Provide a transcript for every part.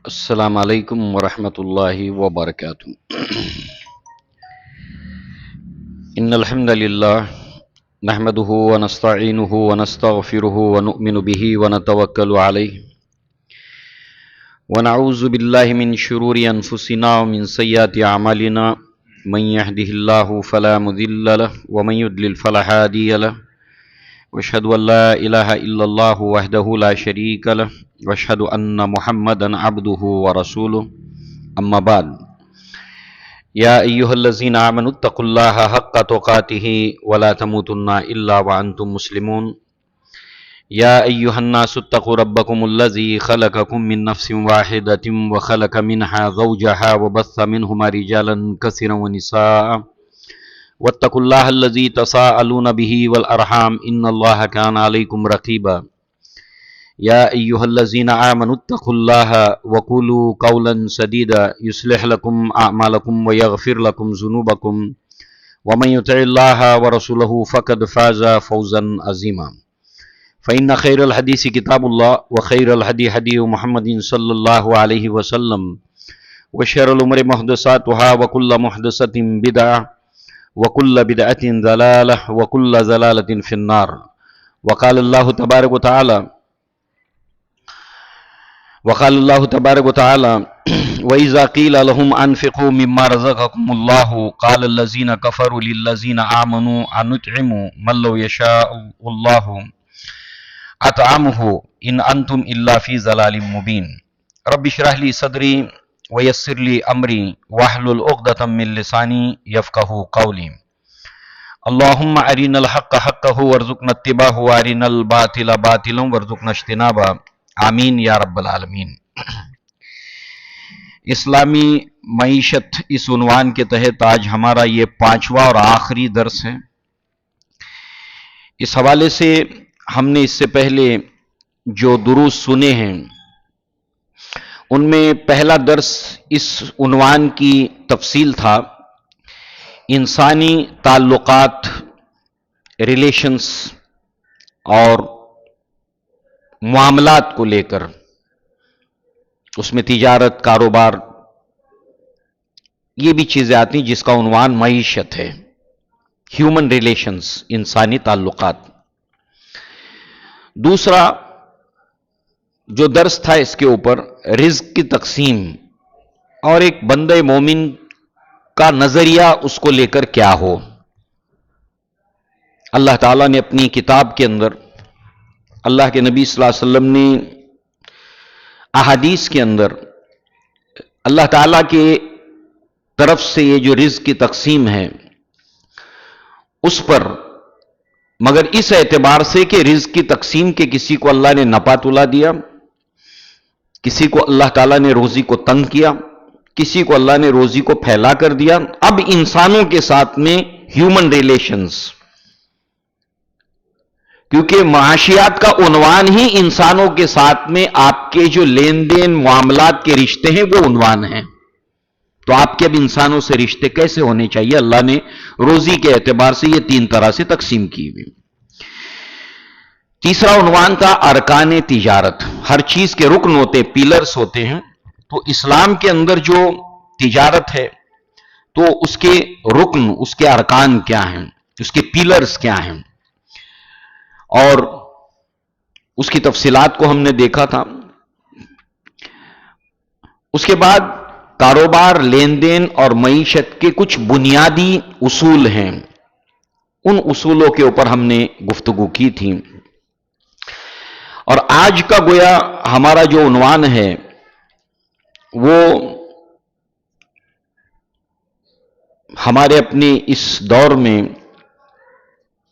السلام علیکم ورحمۃ اللہ وبرکاتہ۔ ان الحمد للہ نحمده ونستعینه ونستغفره ونؤمن به ونتوکل علیہ ونعوذ باللہ من شرور انفسنا ومن سیئات اعمالنا من يهده الله فلا مضل له ومن يضلل فلا هادي له واشهد ان لا اله الا الله وحده لا شريك له واشهد ان محمدا عبده ورسوله اما بعد یا ایھا الذین آمنوا اتقوا اللہ حق تقاتہ ولا تموتن الا وانتم مسلمون یا ایھا الناس اتقوا ربکم الذی خلقکم من نفس واحدۃ وخلق منها زوجها وبث منهما رجالا کثیرا ونساء واتقوا اللہ الذی تساءلون به والارحام ان اللہ کان علیکم رقیبا یا ایھا الذین آمنوا اتقوا اللہ وقولوا قولا سدیدا یصلح لکم اعمالکم ویغفر لکم ذنوبکم ومن یطع اللہ ورسولہ فقد فاز فوزا عظیما فإن خیر الحدیث کتاب اللہ وخیر الہدی ہدی محمد صلی اللہ علیہ وسلم وشر الامور محدثاتها وکل محدثۃ بدعہ وکل بدعۃ ضلالہ وکل ضلالۃ فی النار وقال اللہ تبارک وتعالی وَإِذَا قِيلَ لَهُمْ أَنفِقُوا مِمَّا رَزَقَكُمُ اللَّهُ قَالَ الَّذِينَ كَفَرُوا لِلَّذِينَ آمَنُوا أَنُطْعِمُ مَن لَّوْ يَشَاءُ اللَّهُ أَطْعَمَهُ إِنْ أَنْتُمْ إِلَّا فِي ضَلَالٍ مُّبِينٍ رَبِّ اشْرَحْ لِي صَدْرِي وَيَسِّرْ لِي أَمْرِي وَاحْلُلْ عُقْدَةً مِّن لِّسَانِي يَفْقَهُوا قَوْلِي اللهم أرنا الحق حقا وارزقنا اتباعه وارنا الباطل باطلا وارزقنا اجتنابه آمین یا رب العالمین۔ اسلامی معیشت اس عنوان کے تحت آج ہمارا یہ 5واں اور آخری درس ہے۔ اس حوالے سے ہم نے اس سے پہلے جو دروس سنے ہیں ان میں پہلا درس اس عنوان کی تفصیل تھا، انسانی تعلقات، ریلیشنز اور معاملات کو لے کر، اس میں تجارت، کاروبار، یہ بھی چیزیں آتی ہیں جس کا عنوان معیشت ہے، ہیومن ریلیشنز، انسانی تعلقات۔ دوسرا جو درس تھا اس کے اوپر رزق کی تقسیم اور ایک بندہ مومن کا نظریہ اس کو لے کر کیا ہو۔ اللہ تعالیٰ نے اپنی کتاب کے اندر، اللہ کے نبی صلی اللہ علیہ وسلم نے احادیث کے اندر اللہ تعالیٰ کے طرف سے یہ جو رزق کی تقسیم ہے اس پر، مگر اس اعتبار سے کہ رزق کی تقسیم کے کسی کو اللہ نے نپا تلا دیا، کسی کو اللہ تعالیٰ نے روزی کو تنگ کیا، کسی کو اللہ نے روزی کو پھیلا کر دیا۔ اب انسانوں کے ساتھ میں ہیومن ریلیشنز، کیونکہ معاشیات کا عنوان ہی انسانوں کے ساتھ میں آپ کے جو لین دین معاملات کے رشتے ہیں وہ عنوان ہیں، تو آپ کے اب انسانوں سے رشتے کیسے ہونے چاہیے؟ اللہ نے روزی کے اعتبار سے یہ 3 طرح سے تقسیم کی ہوئی۔ تیسرا عنوان تھا ارکان تجارت، ہر چیز کے رکن ہوتے، پیلرز ہوتے ہیں، تو اسلام کے اندر جو تجارت ہے تو اس کے رکن، اس کے ارکان کیا ہیں، اس کے پیلرز کیا ہیں، اور اس کی تفصیلات کو ہم نے دیکھا تھا۔ اس کے بعد کاروبار، لین دین اور معیشت کے کچھ بنیادی اصول ہیں، ان اصولوں کے اوپر ہم نے گفتگو کی تھی، اور آج کا گویا ہمارا جو عنوان ہے وہ ہمارے اپنے اس دور میں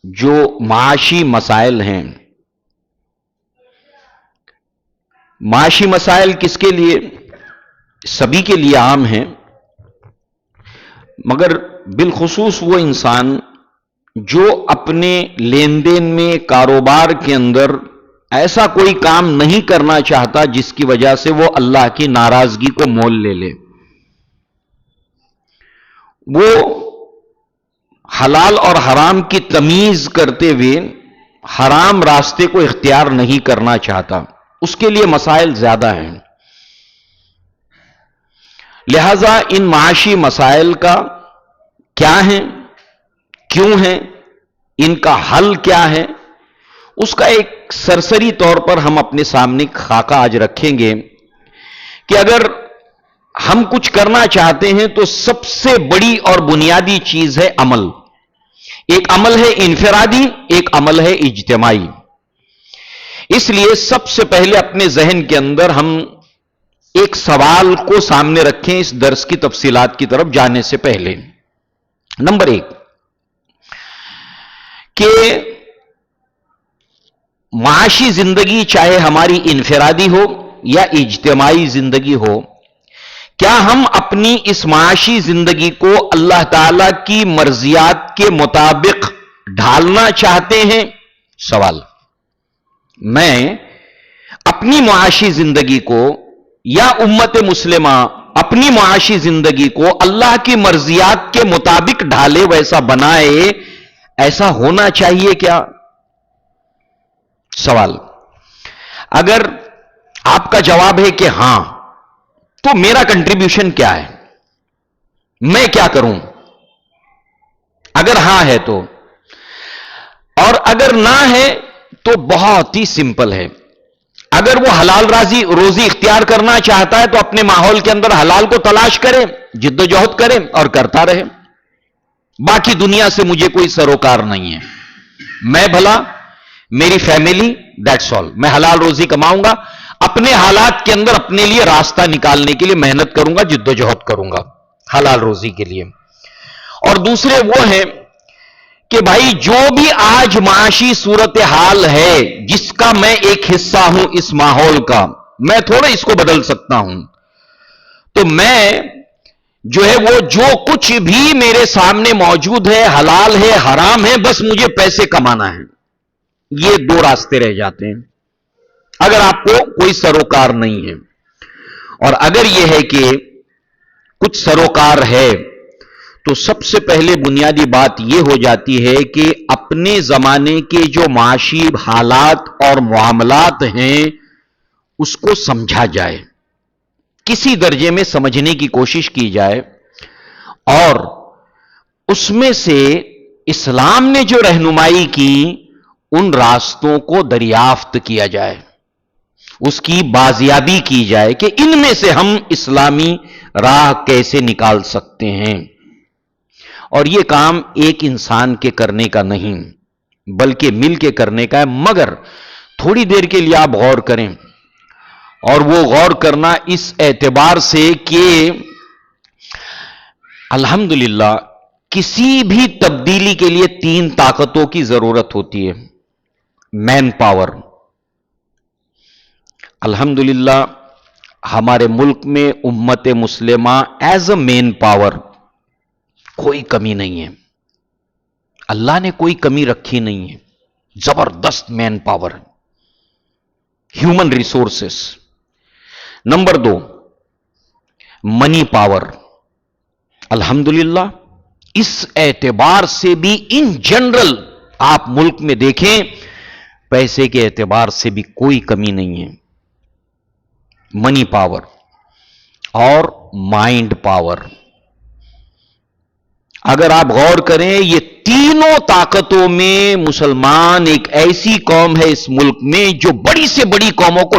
جو معاشی مسائل ہیں، معاشی مسائل کس کے لیے؟ سبھی کے لیے عام ہیں، مگر بالخصوص وہ انسان جو اپنے لین دین میں، کاروبار کے اندر ایسا کوئی کام نہیں کرنا چاہتا جس کی وجہ سے وہ اللہ کی ناراضگی کو مول لے لے، وہ حلال اور حرام کی تمیز کرتے ہوئے حرام راستے کو اختیار نہیں کرنا چاہتا، اس کے لیے مسائل زیادہ ہیں۔ لہذا ان معاشی مسائل کا کیا ہے، کیوں ہے، ان کا حل کیا ہے، اس کا ایک سرسری طور پر ہم اپنے سامنے خاکہ آج رکھیں گے کہ اگر ہم کچھ کرنا چاہتے ہیں تو سب سے بڑی اور بنیادی چیز ہے عمل. ایک عمل ہے انفرادی، ایک عمل ہے اجتماعی. اس لیے سب سے پہلے اپنے ذہن کے اندر ہم ایک سوال کو سامنے رکھیں اس درس کی تفصیلات کی طرف جانے سے پہلے. نمبر 1 کہ معاشی زندگی چاہے ہماری انفرادی ہو یا اجتماعی زندگی ہو، کیا ہم اپنی اس معاشی زندگی کو اللہ تعالی کی مرضیات کے مطابق ڈھالنا چاہتے ہیں؟ سوال. میں اپنی معاشی زندگی کو یا امت مسلمہ اپنی معاشی زندگی کو اللہ کی مرضیات کے مطابق ڈھالے، ویسا بنائے، ایسا ہونا چاہیے کیا؟ سوال. اگر آپ کا جواب ہے کہ ہاں، تو میرا کنٹریبیوشن کیا ہے، میں کیا کروں؟ اگر ہاں ہے تو، اور اگر نہ ہے تو بہت ہی سمپل ہے. اگر وہ حلال روزی اختیار کرنا چاہتا ہے تو اپنے ماحول کے اندر حلال کو تلاش کرے، جد و جہد کرے اور کرتا رہے. باقی دنیا سے مجھے کوئی سروکار نہیں ہے، میں بھلا، میری فیملی، دیٹس آل. میں حلال روزی کماؤں گا، اپنے حالات کے اندر اپنے لیے راستہ نکالنے کے لیے محنت کروں گا، جد و جہد کروں گا حلال روزی کے لیے. اور دوسرے وہ ہیں کہ بھائی جو بھی آج معاشی صورتحال ہے جس کا میں ایک حصہ ہوں اس ماحول کا، میں تھوڑا اس کو بدل سکتا ہوں، تو میں جو ہے وہ جو کچھ بھی میرے سامنے موجود ہے، حلال ہے، حرام ہے، بس مجھے پیسے کمانا ہے. یہ 2 راستے رہ جاتے ہیں اگر آپ کو کوئی سروکار نہیں ہے. اور اگر یہ ہے کہ کچھ سروکار ہے تو سب سے پہلے بنیادی بات یہ ہو جاتی ہے کہ اپنے زمانے کے جو معاشی حالات اور معاملات ہیں اس کو سمجھا جائے، کسی درجے میں سمجھنے کی کوشش کی جائے، اور اس میں سے اسلام نے جو رہنمائی کی ان راستوں کو دریافت کیا جائے، اس کی بازیابی کی جائے کہ ان میں سے ہم اسلامی راہ کیسے نکال سکتے ہیں. اور یہ کام ایک انسان کے کرنے کا نہیں بلکہ مل کے کرنے کا ہے. مگر تھوڑی دیر کے لیے آپ غور کریں، اور وہ غور کرنا اس اعتبار سے کہ الحمدللہ کسی بھی تبدیلی کے لیے 3 طاقتوں کی ضرورت ہوتی ہے. Man power. الحمدللہ ہمارے ملک میں امت مسلمہ ایز اے مین پاور کوئی کمی نہیں ہے، اللہ نے کوئی کمی رکھی نہیں ہے، زبردست man power, human resources. Number 2 منی پاور. الحمدللہ اس اعتبار سے بھی ان جنرل آپ ملک میں دیکھیں پیسے کے اعتبار سے بھی کوئی کمی نہیں ہے. منی پاور اور مائنڈ پاور. اگر آپ غور کریں یہ تینوں طاقتوں میں مسلمان ایک ایسی قوم ہے اس ملک میں جو بڑی سے بڑی قوموں کو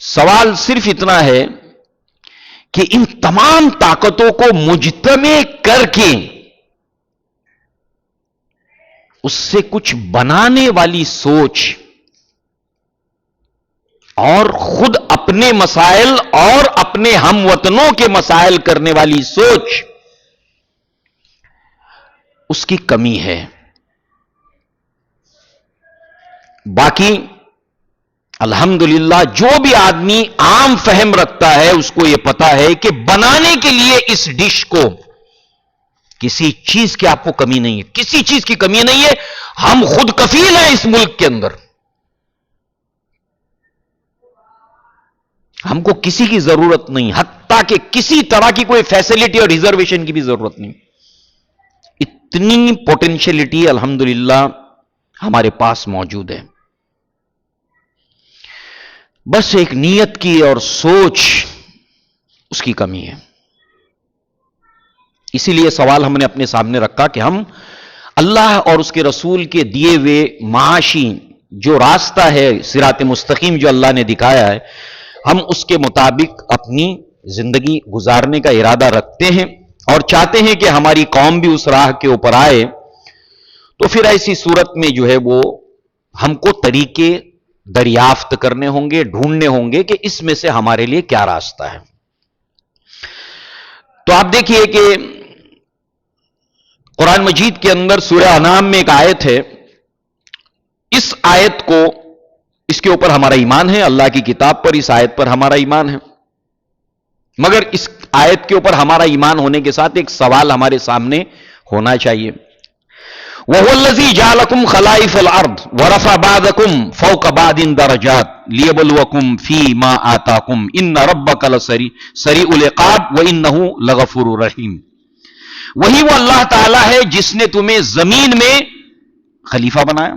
سوال صرف اتنا ہے کہ ان تمام طاقتوں کو مجتمع کر کے اس سے کچھ بنانے والی سوچ اور خود اپنے مسائل اور اپنے ہم وطنوں کے مسائل کرنے والی سوچ، اس کی کمی ہے. باقی الحمدللہ جو بھی آدمی عام فہم رکھتا ہے اس کو یہ پتا ہے کہ بنانے کے لیے اس ڈش کو کسی چیز کی آپ کو کمی نہیں ہے، کسی چیز کی کمی نہیں ہے. ہم خود کفیل ہیں اس ملک کے اندر، ہم کو کسی کی ضرورت نہیں، حتیٰ کہ کسی طرح کی کوئی فیسلٹی اور ریزرویشن کی بھی ضرورت نہیں. اتنی پوٹینشیلٹی الحمدللہ ہمارے پاس موجود ہے. بس ایک نیت کی اور سوچ اس کی کمی ہے. اسی لیے سوال ہم نے اپنے سامنے رکھا کہ ہم اللہ اور اس کے رسول کے دیے ہوئے معاشی جو راستہ ہے صراط مستقیم جو اللہ نے دکھایا ہے، ہم اس کے مطابق اپنی زندگی گزارنے کا ارادہ رکھتے ہیں اور چاہتے ہیں کہ ہماری قوم بھی اس راہ کے اوپر آئے. تو پھر ایسی صورت میں جو ہے وہ ہم کو طریقے دریافت کرنے ہوں گے، ڈھونڈنے ہوں گے کہ اس میں سے ہمارے لیے کیا راستہ ہے. تو آپ دیکھیے کہ قرآن مجید کے اندر سورہ انعام میں ایک آیت ہے. اس آیت کو، اس کے اوپر ہمارا ایمان ہے، اللہ کی کتاب پر اس آیت پر ہمارا ایمان ہے، مگر اس آیت کے اوپر ہمارا ایمان ہونے کے ساتھ ایک سوال ہمارے سامنے ہونا چاہیے. وَهُوَ الَّذِي جَعَلَكُمْ خَلَائِفَ الْأَرْضِ وَرَفَعَ بَعْضَكُمْ فَوْقَ بَعْضٍ دَرَجَاتٍ لِيَبْلُوَكُمْ فِي مَا آتَاكُمْ إِنَّ رَبَّكَ لَسَرِيعُ الْعِقَابِ وَإِنَّهُ لَغَفُورٌ رَحِيمٌ. وہی وہ اللہ تعالیٰ ہے جس نے تمہیں زمین میں خلیفہ بنایا.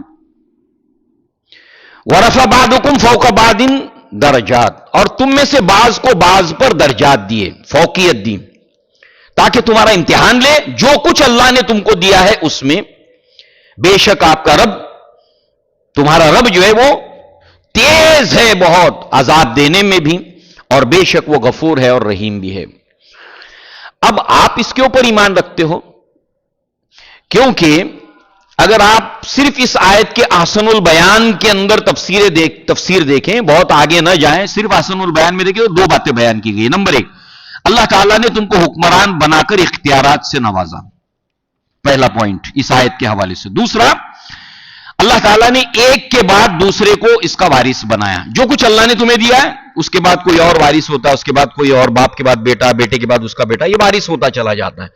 وَرَفَعَ بَعْضَكُمْ فَوْقَ بَعْضٍ درجات، اور تم میں سے بعض کو بعض پر درجات دیے، فوقیت دی، تاکہ تمہارا امتحان لے. جو کچھ اللہ نے تم کو دیا ہے اس میں بے شک آپ کا رب، تمہارا رب جو ہے وہ تیز ہے بہت عذاب دینے میں بھی، اور بے شک وہ غفور ہے اور رحیم بھی ہے. اب آپ اس کے اوپر ایمان رکھتے ہو، کیونکہ اگر آپ صرف اس آیت کے احسن البیان کے اندر تفسیر دیکھیں، بہت آگے نہ جائیں، صرف احسن البیان میں دیکھیں تو دو باتیں بیان کی گئی. نمبر ایک، اللہ تعالیٰ نے تم کو حکمران بنا کر اختیارات سے نوازا، پہلا پوائنٹ اس آیت کے حوالے سے. دوسرا، اللہ تعالیٰ نے ایک کے بعد دوسرے کو اس کا وارث بنایا. جو کچھ اللہ نے تمہیں دیا ہے اس کے بعد کوئی اور وارث ہوتا ہے، اس کے بعد کوئی اور، باپ کے بعد بیٹا، بیٹے کے بعد اس کا بیٹا، یہ وارث ہوتا چلا جاتا ہے.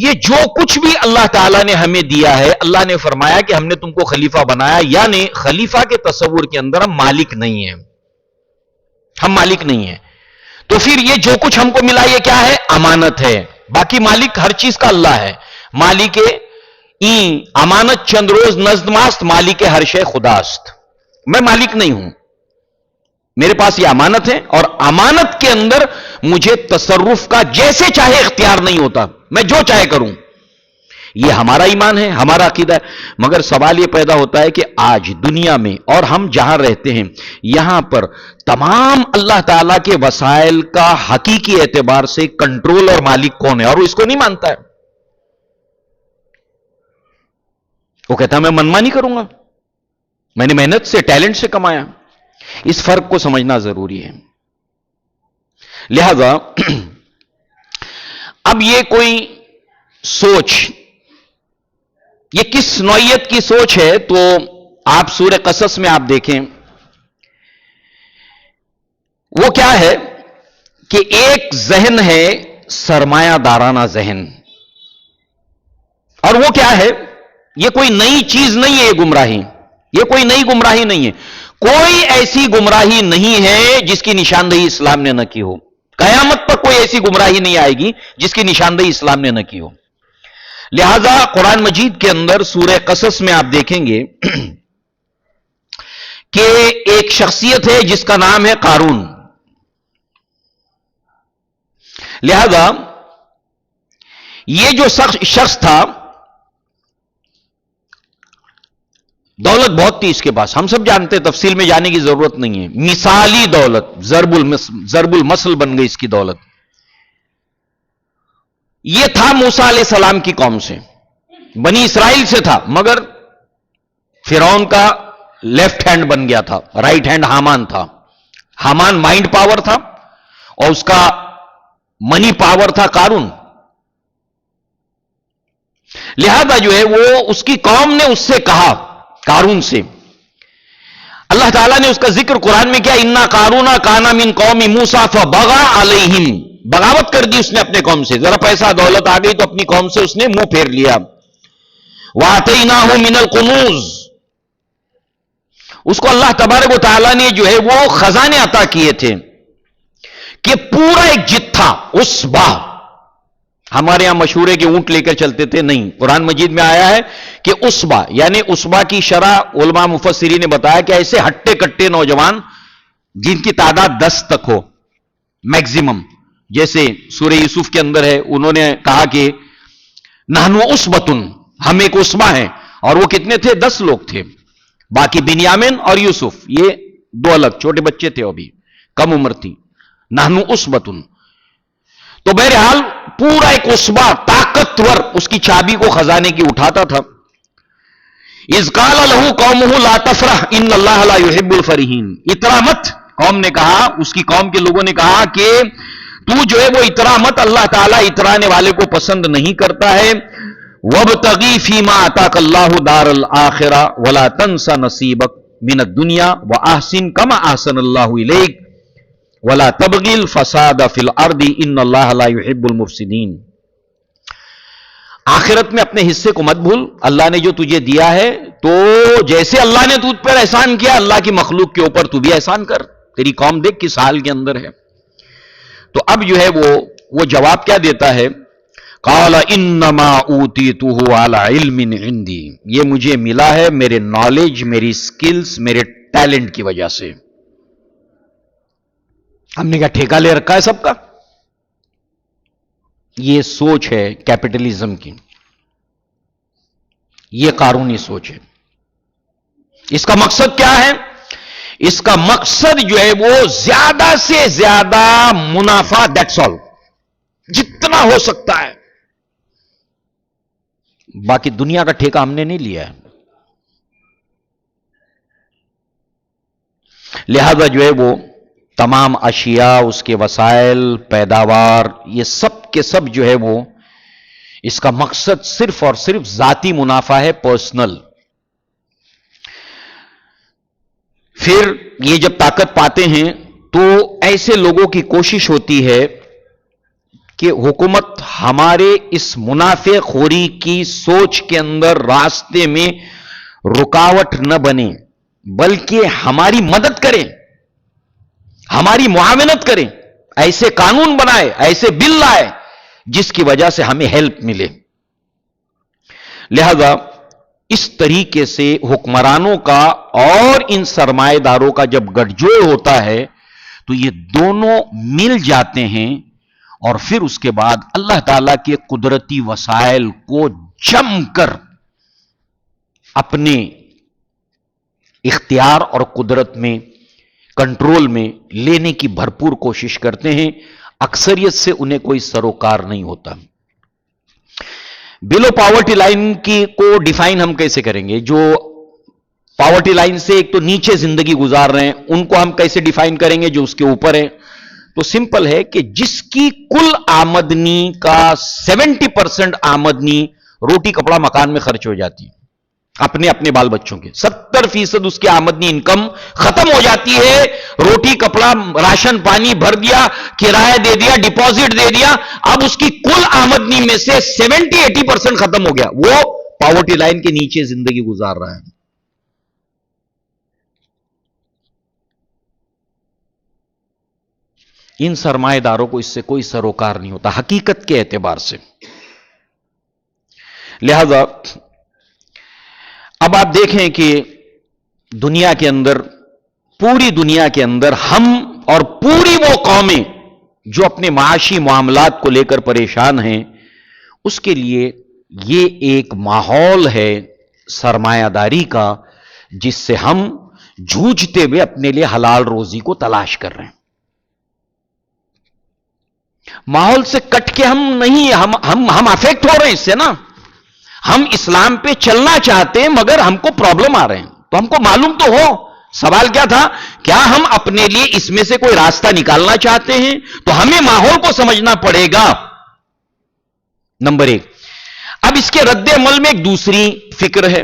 یہ جو کچھ بھی اللہ تعالیٰ نے ہمیں دیا ہے، اللہ نے فرمایا کہ ہم نے تم کو خلیفہ بنایا، یعنی خلیفہ کے تصور کے اندر ہم مالک نہیں ہیں، ہم مالک نہیں ہیں. تو پھر یہ جو کچھ ہم کو ملا یہ کیا ہے؟ امانت ہے. باقی مالک ہر چیز کا اللہ ہے. مالک این امانت چند روز نزد ماست، مالک ہر شے خداست. میں مالک نہیں ہوں، میرے پاس یہ امانت ہے، اور امانت کے اندر مجھے تصرف کا جیسے چاہے اختیار نہیں ہوتا، میں جو چاہے کروں. یہ ہمارا ایمان ہے، ہمارا عقیدہ ہے. مگر سوال یہ پیدا ہوتا ہے کہ آج دنیا میں اور ہم جہاں رہتے ہیں یہاں پر تمام اللہ تعالیٰ کے وسائل کا حقیقی اعتبار سے کنٹرول اور مالک کون ہے، اور وہ اس کو نہیں مانتا ہے. وہ کہتا ہے میں منمانی کروں گا، میں نے محنت سے، ٹیلنٹ سے کمایا. اس فرق کو سمجھنا ضروری ہے. لہذا اب یہ کوئی سوچ، یہ کس نوعیت کی سوچ ہے؟ تو آپ سورہ قصص میں آپ دیکھیں وہ کیا ہے کہ ایک ذہن ہے سرمایہ دارانہ ذہن، اور وہ کیا ہے؟ یہ کوئی نئی چیز نہیں ہے، یہ گمراہی، یہ کوئی نئی گمراہی نہیں ہے. کوئی ایسی گمراہی نہیں ہے جس کی نشاندہی اسلام نے نہ کی ہو. قیامت پر کوئی ایسی گمراہی نہیں آئے گی جس کی نشاندہی اسلام نے نہ کی ہو. لہذا قرآن مجید کے اندر سورہ قصص میں آپ دیکھیں گے کہ ایک شخصیت ہے جس کا نام ہے قارون. لہذا یہ جو شخص تھا، دولت بہت تھی اس کے پاس، ہم سب جانتے، تفصیل میں جانے کی ضرورت نہیں ہے. مثالی دولت، ضرب المثل بن گئی اس کی دولت. یہ تھا موسیٰ علیہ السلام کی قوم سے، بنی اسرائیل سے تھا، مگر فرعون کا لیفٹ ہینڈ بن گیا تھا، رائٹ ہینڈ حامان تھا. حامان مائنڈ پاور تھا اور اس کا منی پاور تھا قارون. لہذا جو ہے وہ اس کی قوم نے اس سے کہا، قارون سے، اللہ تعالیٰ نے اس کا ذکر قرآن میں کیا، اِنَّا قَارُونَ كَانَ مِن قَوْمِ مُوسَىٰ فَبَغَىٰ عَلَيْهِمْ. بغاوت کر دی اس نے اپنے قوم سے، ذرا پیسہ دولت آ گئی تو اپنی قوم سے اس نے منہ پھیر لیا. وَآتَيْنَاهُ مِنَ الْكُنُوزِ. اس کو اللہ تبارک و تعالیٰ نے جو ہے وہ خزانے عطا کیے تھے کہ پورا ایک جتھا، اسبا، ہمارے یہاں مشہور ہے کہ اونٹ لے کر چلتے تھے، نہیں، قرآن مجید میں آیا ہے کہ اسبا، یعنی اسبا کی شرح علماء مفسرین نے بتایا کہ ایسے ہٹے کٹے نوجوان جن کی تعداد 10 تک ہو میکزیمم. جیسے سورہ یوسف کے اندر ہے، انہوں نے کہا کہ نحن عصبۃ، ہم ایک عصبہ ہیں، اور وہ کتنے تھے؟ 10 لوگ تھے. باقی بنیامین اور یوسف یہ 2 الگ، چھوٹے بچے تھے، ابھی کم عمر تھی. نحن عصبۃ. تو بہرحال پورا ایک عصبہ طاقتور اس کی چابی کو خزانے کی اٹھاتا تھا. اذ قال له قومه لا تفرح ان اللہ لا يحب الفرحین. اترا مت، قوم نے کہا، اس کی قوم کے لوگوں نے کہا کہ تو جو ہے وہ اترا مت، اللہ تعالیٰ اترانے والے کو پسند نہیں کرتا ہے. وابتغی فیما آتاک اللہ دار الآخرہ ولا تنس نصیبک من الدنیا واحسن کما احسن اللہ الیک ولا تبغی الفساد فی الارض ان اللہ لا يحب المفسدین. آخرت میں اپنے حصے کو مت بھول. اللہ نے جو تجھے دیا ہے تو جیسے اللہ نے تجھ پر احسان کیا، اللہ کی مخلوق کے اوپر تو بھی احسان کر. تیری قوم دیکھ کس حال کے اندر ہے. تو اب جو ہے وہ جواب کیا دیتا ہے؟ قال انما اوتیتہ علی علم عندی. یہ مجھے ملا ہے میرے نالج، میری سکلز، میرے ٹیلنٹ کی وجہ سے. ہم نے کیا ٹھیکہ لے رکھا ہے سب کا؟ یہ سوچ ہے کیپٹلزم کی، یہ قارونی سوچ ہے. اس کا مقصد کیا ہے؟ اس کا مقصد جو ہے وہ زیادہ سے زیادہ منافع، دیٹس آل، جتنا ہو سکتا ہے. باقی دنیا کا ٹھیکہ ہم نے نہیں لیا ہے. لہذا جو ہے وہ تمام اشیاء، اس کے وسائل، پیداوار، یہ سب کے سب جو ہے وہ اس کا مقصد صرف اور صرف ذاتی منافع ہے، پرسنل. پھر یہ جب طاقت پاتے ہیں تو ایسے لوگوں کی کوشش ہوتی ہے کہ حکومت ہمارے اس منافع خوری کی سوچ کے اندر راستے میں رکاوٹ نہ بنے، بلکہ ہماری مدد کرے، ہماری معاونت کرے، ایسے قانون بنائے، ایسے بل لائے جس کی وجہ سے ہمیں ہیلپ ملے. لہذا اس طریقے سے حکمرانوں کا اور ان سرمایہ داروں کا جب گٹھ جوڑ ہوتا ہے تو یہ دونوں مل جاتے ہیں، اور پھر اس کے بعد اللہ تعالیٰ کے قدرتی وسائل کو جم کر اپنے اختیار اور قدرت میں، کنٹرول میں لینے کی بھرپور کوشش کرتے ہیں. اکثریت سے انہیں کوئی سروکار نہیں ہوتا. بلو پاورٹی لائن کی کو ڈیفائن ہم کیسے کریں گے؟ جو پاورٹی لائن سے ایک تو نیچے زندگی گزار رہے ہیں ان کو ہم کیسے ڈیفائن کریں گے جو اس کے اوپر ہیں؟ تو سمپل ہے کہ جس کی کل آمدنی کا 70% آمدنی روٹی کپڑا مکان میں خرچ ہو جاتی ہے، اپنے اپنے بال بچوں کے 70% اس کی آمدنی انکم ختم ہو جاتی ہے. روٹی کپڑا راشن پانی بھر دیا، کرایہ دے دیا، ڈپازٹ دے دیا، اب اس کی کل آمدنی میں سے 70-80% ختم ہو گیا. وہ پاورٹی لائن کے نیچے زندگی گزار رہا ہے. ان سرمایہ داروں کو اس سے کوئی سروکار نہیں ہوتا حقیقت کے اعتبار سے. لہذا اب آپ دیکھیں کہ دنیا کے اندر، پوری دنیا کے اندر ہم اور پوری وہ قومیں جو اپنے معاشی معاملات کو لے کر پریشان ہیں، اس کے لیے یہ ایک ماحول ہے سرمایہ داری کا جس سے ہم جھوجتے ہوئے اپنے لیے حلال روزی کو تلاش کر رہے ہیں. ماحول سے کٹ کے ہم نہیں، ہم افیکٹ ہو رہے ہیں اس سے نا. ہم اسلام پہ چلنا چاہتے ہیں مگر ہم کو پرابلم آ رہے ہیں. تو ہم کو معلوم تو ہو. سوال کیا تھا؟ کیا ہم اپنے لیے اس میں سے کوئی راستہ نکالنا چاہتے ہیں؟ تو ہمیں ماحول کو سمجھنا پڑے گا، نمبر 1. اب اس کے رد عمل میں ایک دوسری فکر ہے،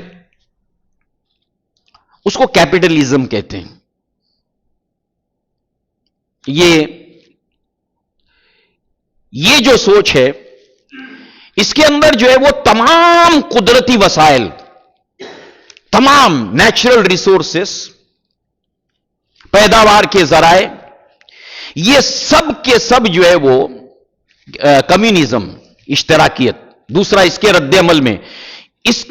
اس کو کیپٹلزم کہتے ہیں. یہ جو سوچ ہے اس کے اندر جو ہے وہ تمام قدرتی وسائل، تمام نیچرل ریسورسز، پیداوار کے ذرائع، یہ سب کے سب جو ہے وہ کمیونزم، اشتراکیت. دوسرا اس کے رد عمل میں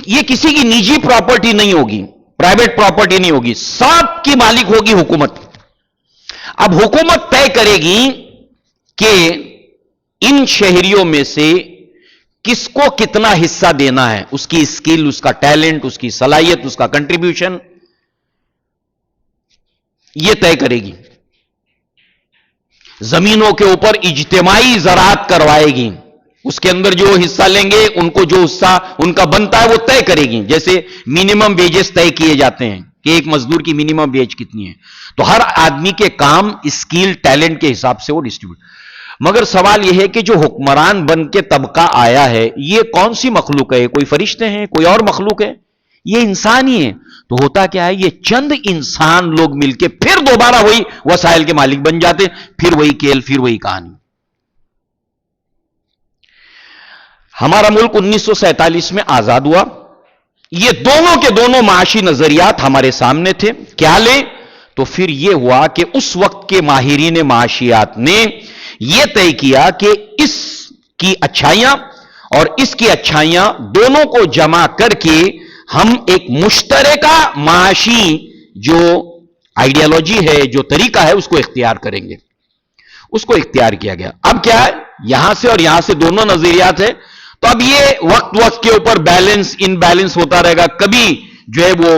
یہ کسی کی نجی پراپرٹی نہیں ہوگی، پرائیویٹ پراپرٹی نہیں ہوگی، سب کی مالک ہوگی حکومت. اب حکومت طے کرے گی کہ ان شہریوں میں سے کس کو کتنا حصہ دینا ہے، اس کی اسکل، اس کا ٹیلنٹ، اس کی صلاحیت، اس کا کنٹریبیوشن، یہ طے کرے گی۔ زمینوں کے اوپر اجتماعی زراعت کروائے گی، اس کے اندر جو حصہ لیں گے ان کو جو حصہ ان کا بنتا ہے وہ طے کرے گی، جیسے منیمم ویجز طے کیے جاتے ہیں کہ ایک مزدور کی منیمم ویج کتنی ہے، تو ہر آدمی کے کام اسکل ٹیلنٹ کے حساب سے وہ ڈسٹریبیوٹ۔ مگر سوال یہ ہے کہ جو حکمران بن کے طبقہ آیا ہے یہ کون سی مخلوق ہے؟ کوئی فرشتے ہیں، کوئی اور مخلوق ہے؟ یہ انسان ہی ہے۔ تو ہوتا کیا ہے، یہ چند انسان لوگ مل کے پھر دوبارہ وہی وسائل کے مالک بن جاتے، پھر وہی کھیل، پھر وہی کہانی۔ ہمارا ملک 1947 میں آزاد ہوا، یہ دونوں کے دونوں معاشی نظریات ہمارے سامنے تھے، کیا لیں؟ تو پھر یہ ہوا کہ اس وقت کے ماہرین معاشیات نے یہ طے کیا کہ اس کی اچھائیاں اور اس کی اچھائیاں دونوں کو جمع کر کے ہم ایک مشترکہ معاشی جو آئیڈیالوجی ہے، جو طریقہ ہے، اس کو اختیار کریں گے۔ اس کو اختیار کیا گیا۔ اب کیا ہے، یہاں سے اور یہاں سے دونوں نظریات ہیں، تو اب یہ وقت کے اوپر بیلنس ان بیلنس ہوتا رہے گا، کبھی جو ہے وہ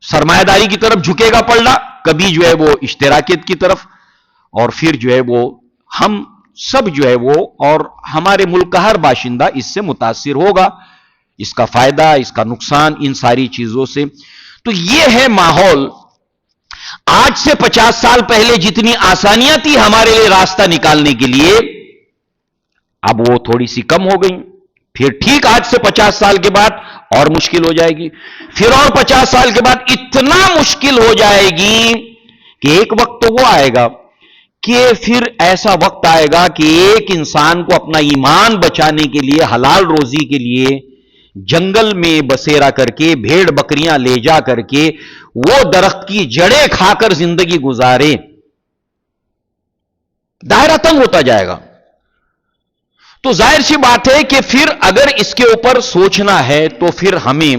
سرمایہ داری کی طرف جھکے گا پلڑا، کبھی جو ہے وہ اشتراکیت کی طرف، اور پھر جو ہے وہ ہم سب جو ہے وہ اور ہمارے ملک کا ہر باشندہ اس سے متاثر ہوگا، اس کا فائدہ، اس کا نقصان، ان ساری چیزوں سے۔ تو یہ ہے ماحول۔ آج سے 50 سال پہلے جتنی آسانیاں تھی ہمارے لیے راستہ نکالنے کے لیے، اب وہ تھوڑی سی کم ہو گئی، پھر ٹھیک آج سے 50 سال کے بعد اور مشکل ہو جائے گی، پھر اور 50 سال کے بعد اتنا مشکل ہو جائے گی کہ ایک وقت تو وہ آئے گا کہ پھر ایسا وقت آئے گا کہ ایک انسان کو اپنا ایمان بچانے کے لیے، حلال روزی کے لیے جنگل میں بسیرا کر کے، بھیڑ بکریاں لے جا کر کے وہ درخت کی جڑیں کھا کر زندگی گزارے، دائرہ تنگ ہوتا جائے گا۔ تو ظاہر سی بات ہے کہ پھر اگر اس کے اوپر سوچنا ہے تو پھر ہمیں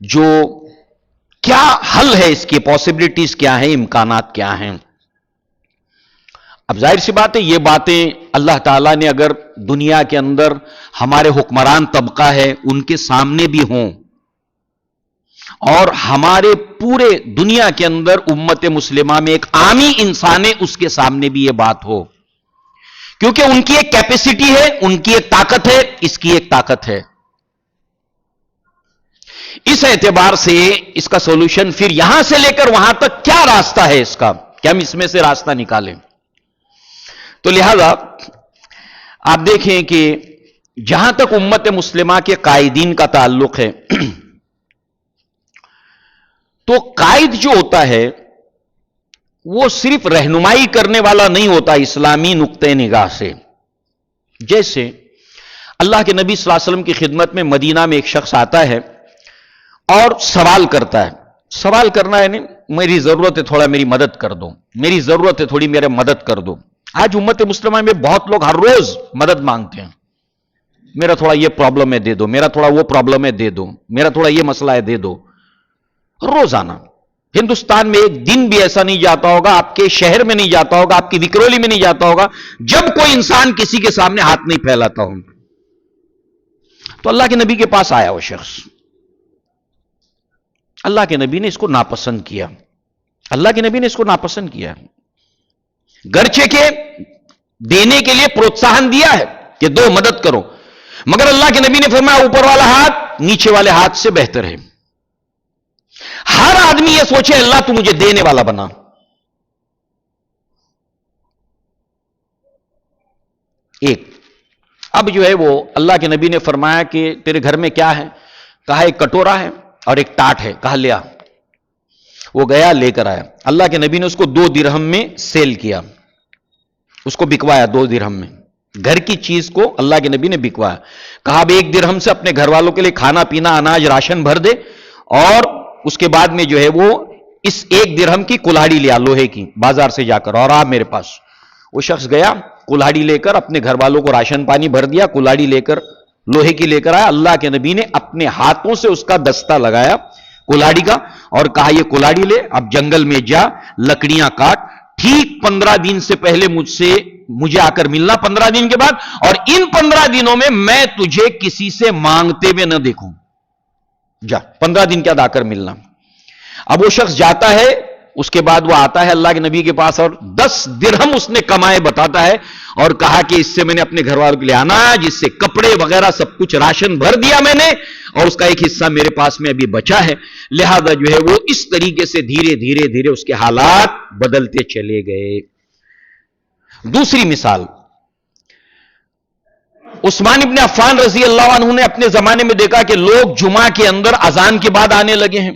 جو کیا حل ہے، اس کی پاسبلٹیز کیا ہیں، امکانات کیا ہیں۔ اب ظاہر سی بات ہے یہ باتیں اللہ تعالیٰ نے اگر دنیا کے اندر ہمارے حکمران طبقہ ہے ان کے سامنے بھی ہوں، اور ہمارے پورے دنیا کے اندر امت مسلمہ میں ایک عامی انسان ہے اس کے سامنے بھی یہ بات ہو، کیونکہ ان کی ایک کیپیسٹی ہے، ان کی ایک طاقت ہے، اس کی ایک طاقت ہے۔ اس اعتبار سے اس کا سولوشن پھر یہاں سے لے کر وہاں تک کیا راستہ ہے اس کا، کہ ہم اس میں سے راستہ نکالیں۔ تو لہذا آپ دیکھیں کہ جہاں تک امت مسلمہ کے قائدین کا تعلق ہے، تو قائد جو ہوتا ہے وہ صرف رہنمائی کرنے والا نہیں ہوتا اسلامی نقطہ نگاہ سے۔ جیسے اللہ کے نبی صلی اللہ علیہ وسلم کی خدمت میں مدینہ میں ایک شخص آتا ہے اور سوال کرتا ہے، سوال کرنا ہے نہیں، میری ضرورت ہے، تھوڑا میری مدد کر دو، میری ضرورت ہے، تھوڑی میرے مدد کر دو۔ آج امت مسلمہ میں بہت لوگ ہر روز مدد مانگتے ہیں، میرا تھوڑا یہ پرابلم ہے دے دو، میرا تھوڑا وہ پرابلم ہے دے دو، میرا تھوڑا یہ مسئلہ ہے دے دو۔ روزانہ ہندوستان میں ایک دن بھی ایسا نہیں جاتا ہوگا، آپ کے شہر میں نہیں جاتا ہوگا، آپ کی وکرولی میں نہیں جاتا ہوگا جب کوئی انسان کسی کے سامنے ہاتھ نہیں پھیلاتا ہوں۔ تو اللہ کے نبی کے پاس آیا وہ شخص، اللہ کے نبی نے اس کو ناپسند کیا، اللہ کے نبی نے اس کو ناپسند کیا، گرچہ کہ دینے کے لیے پروتساہن دیا ہے کہ دو، مدد کرو، مگر اللہ کے نبی نے فرمایا اوپر والا ہاتھ نیچے والے ہاتھ سے بہتر ہے۔ ہر آدمی یہ سوچے اللہ تو مجھے دینے والا بنا۔ ایک اب جو ہے وہ اللہ کے نبی نے فرمایا کہ تیرے گھر میں کیا ہے؟ کہا ایک کٹورا ہے اور ایک ٹاٹ ہے، کہا لیا۔ وہ گیا لے کر آیا، اللہ کے نبی نے اس کو 2 درہم میں سیل کیا، اس کو بکوایا 2 درہم میں، گھر کی چیز کو اللہ کے نبی نے بکوایا، کہا اب 1 درہم سے اپنے گھر والوں کے لیے کھانا پینا اناج راشن بھر دے، اور اس کے بعد میں جو ہے وہ اس 1 درہم کی کلاڑی لیا لوہے کی بازار سے جا کر، اور آپ میرے پاس۔ وہ شخص گیا کلاڑی لے کر اپنے گھر والوں کو راشن پانی بھر دیا، کلاڑی لے کر لوہے کی لے کر آیا، اللہ کے نبی نے اپنے ہاتھوں سے اس کا دستہ لگایا کلاڑی کا، اور کہا یہ کلاڑی لے، اب جنگل میں جا، لکڑیاں کاٹ، ٹھیک 15 دن سے پہلے مجھے آ کر ملنا 15 دن کے بعد، اور ان 15 دنوں میں تجھے کسی سے مانگتے ہوئے نہ دیکھوں. جا 15 دن کے بعد آ کر ملنا. اب وہ شخص جاتا ہے، اس کے بعد وہ آتا ہے اللہ کے نبی کے پاس اور 10 درہم اس نے کمائے بتاتا ہے اور کہا کہ اس سے میں نے اپنے گھر والوں کے لیے آنا، جس سے کپڑے وغیرہ سب کچھ راشن بھر دیا میں نے، اور اس کا ایک حصہ میرے پاس میں ابھی بچا ہے. لہذا جو ہے وہ اس طریقے سے دھیرے دھیرے دھیرے اس کے حالات بدلتے چلے گئے. دوسری مثال، عثمان ابن عفان رضی اللہ عنہ نے اپنے زمانے میں دیکھا کہ لوگ جمعہ کے اندر اذان کے بعد آنے لگے ہیں،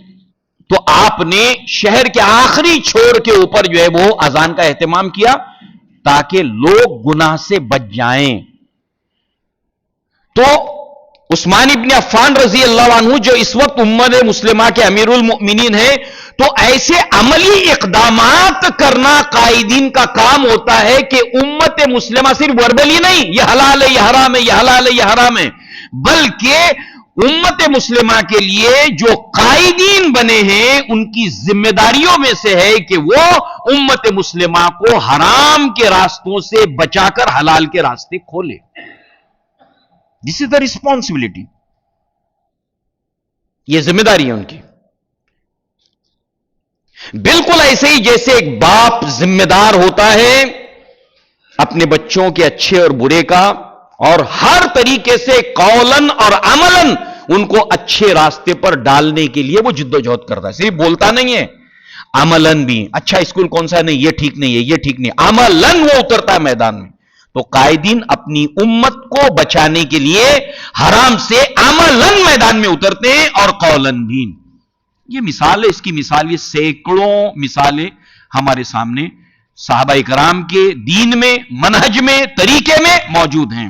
تو آپ نے شہر کے آخری چھور کے اوپر جو ہے وہ اذان کا اہتمام کیا تاکہ لوگ گناہ سے بچ جائیں. تو عثمان ابن عفان رضی اللہ عنہ جو اس وقت امت مسلمہ کے امیر المؤمنین ہیں، تو ایسے عملی اقدامات کرنا قائدین کا کام ہوتا ہے کہ امت مسلمہ صرف وربلی نہیں یہ حلال ہے یہ حرام ہے یہ حلال ہے یہ حرام ہے، بلکہ امت مسلمہ کے لیے جو قائدین بنے ہیں ان کی ذمہ داریوں میں سے ہے کہ وہ امت مسلمہ کو حرام کے راستوں سے بچا کر حلال کے راستے کھولے. دس از دا ریسپانسبلٹی، یہ ذمہ داری ہے ان کی. بالکل ایسے ہی جیسے ایک باپ ذمہ دار ہوتا ہے اپنے بچوں کے اچھے اور برے کا، اور ہر طریقے سے قولن اور عملن ان کو اچھے راستے پر ڈالنے کے لیے وہ جد و جہد کرتا ہے. صرف بولتا نہیں ہے، عملن بھی. اچھا اسکول کون سا؟ نہیں یہ ٹھیک نہیں ہے یہ ٹھیک نہیں، عملن وہ اترتا ہے میدان میں. تو قائدین اپنی امت کو بچانے کے لیے حرام سے عملن میدان میں اترتے ہیں اور قولن بھی. یہ مثال ہے، اس کی مثال یہ سینکڑوں مثالیں ہمارے سامنے صحابہ کرام کے دین میں، منہج میں، طریقے میں موجود ہیں.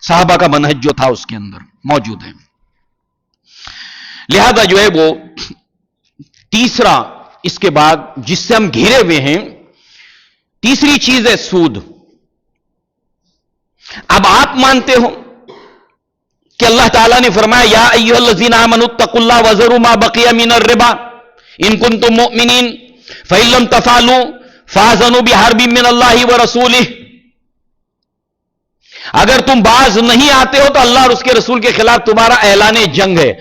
صحابہ کا منہج جو تھا اس کے اندر موجود ہے. لہذا جو ہے وہ تیسرا اس کے بعد جس سے ہم گھرے ہوئے ہیں، تیسری چیز ہے سود. اب آپ مانتے ہو کہ اللہ تعالیٰ نے فرمایا یا ایھا الذین آمنوا اتقوا اللہ وذروا ما بقی من الربا ان کنتم مؤمنین فإن لم تفعلوا فاذنوا بحرب من اللہ ورسولہ. اگر تم باز نہیں آتے ہو تو اللہ اور اس کے رسول کے خلاف تمہارا اعلان جنگ ہے.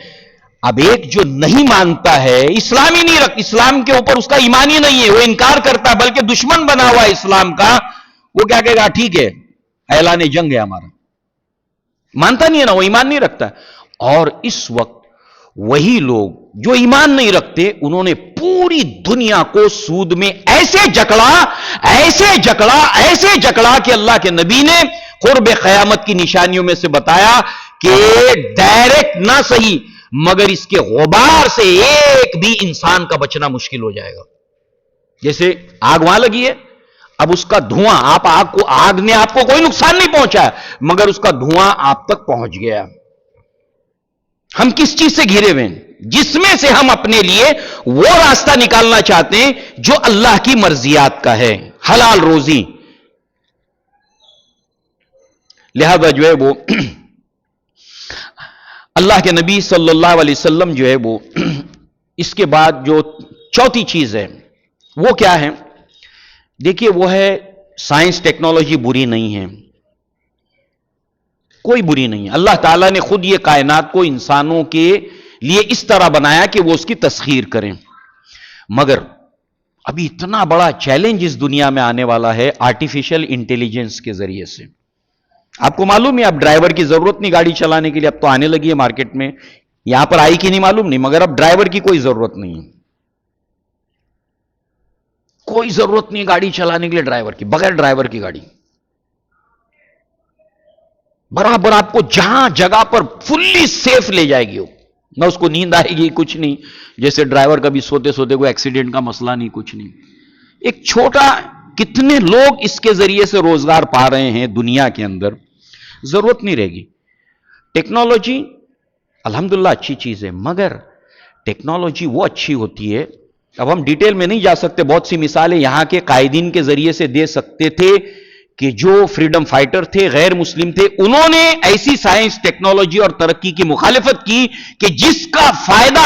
اب ایک جو نہیں مانتا ہے، اسلام ہی نہیں رکھ، اسلام کے اوپر اس کا ایمان ہی نہیں ہے، وہ انکار کرتا ہے بلکہ دشمن بنا ہوا ہے اسلام کا، وہ کیا کہے گا؟ ٹھیک ہے اعلان جنگ ہے ہمارا. مانتا نہیں ہے نا، وہ ایمان نہیں رکھتا. اور اس وقت وہی لوگ جو ایمان نہیں رکھتے انہوں نے پوری دنیا کو سود میں ایسے جکڑا کہ اللہ کے نبی نے قرب قیامت کی نشانیوں میں سے بتایا کہ ڈائریکٹ نہ صحیح مگر اس کے غبار سے ایک بھی انسان کا بچنا مشکل ہو جائے گا. جیسے آگ وہاں لگی ہے، اب اس کا دھواں آگ نے آپ کو کوئی نقصان نہیں پہنچا مگر اس کا دھواں آپ تک پہنچ گیا. ہم کس چیز سے گھرے ہوئے ہیں؟ جس میں سے ہم اپنے لیے وہ راستہ نکالنا چاہتے ہیں جو اللہ کی مرضیات کا ہے، حلال روزی. لہذا جو ہے وہ اللہ کے نبی صلی اللہ علیہ وسلم جو ہے وہ اس کے بعد جو چوتھی چیز ہے وہ کیا ہے؟ دیکھیے وہ ہے سائنس ٹیکنالوجی بری نہیں ہے، کوئی بری نہیں ہے. اللہ تعالیٰ نے خود یہ کائنات کو انسانوں کے لیے اس طرح بنایا کہ وہ اس کی تسخیر کریں، مگر ابھی اتنا بڑا چیلنج اس دنیا میں آنے والا ہے آرٹیفیشل انٹیلیجنس کے ذریعے سے. آپ کو معلوم ہے اب ڈرائیور کی ضرورت نہیں گاڑی چلانے کے لیے، اب تو آنے لگی ہے مارکیٹ میں، یہاں پر آئی کہ نہیں معلوم نہیں، مگر اب ڈرائیور کی کوئی ضرورت نہیں ہے، کوئی ضرورت نہیں گاڑی چلانے کے لیے ڈرائیور کی، بغیر ڈرائیور کی گاڑی برابر آپ کو جہاں جگہ پر فلی سیف لے جائے گی. نہ اس کو نیند آئے گی، کچھ نہیں، جیسے ڈرائیور کا بھی سوتے سوتے کوئی ایکسیڈنٹ کا مسئلہ نہیں، کچھ نہیں. ایک چھوٹا کتنے لوگ اس کے ذریعے سے روزگار پا رہے ہیں دنیا کے اندر، ضرورت نہیں رہے گی. ٹیکنالوجی الحمدللہ اچھی چیز ہے، مگر ٹیکنالوجی وہ اچھی ہوتی ہے، اب ہم ڈیٹیل میں نہیں جا سکتے، بہت سی مثالیں یہاں کے قائدین کے ذریعے سے دے سکتے تھے کہ جو فریڈم فائٹر تھے، غیر مسلم تھے، انہوں نے ایسی سائنس ٹیکنالوجی اور ترقی کی مخالفت کی کہ جس کا فائدہ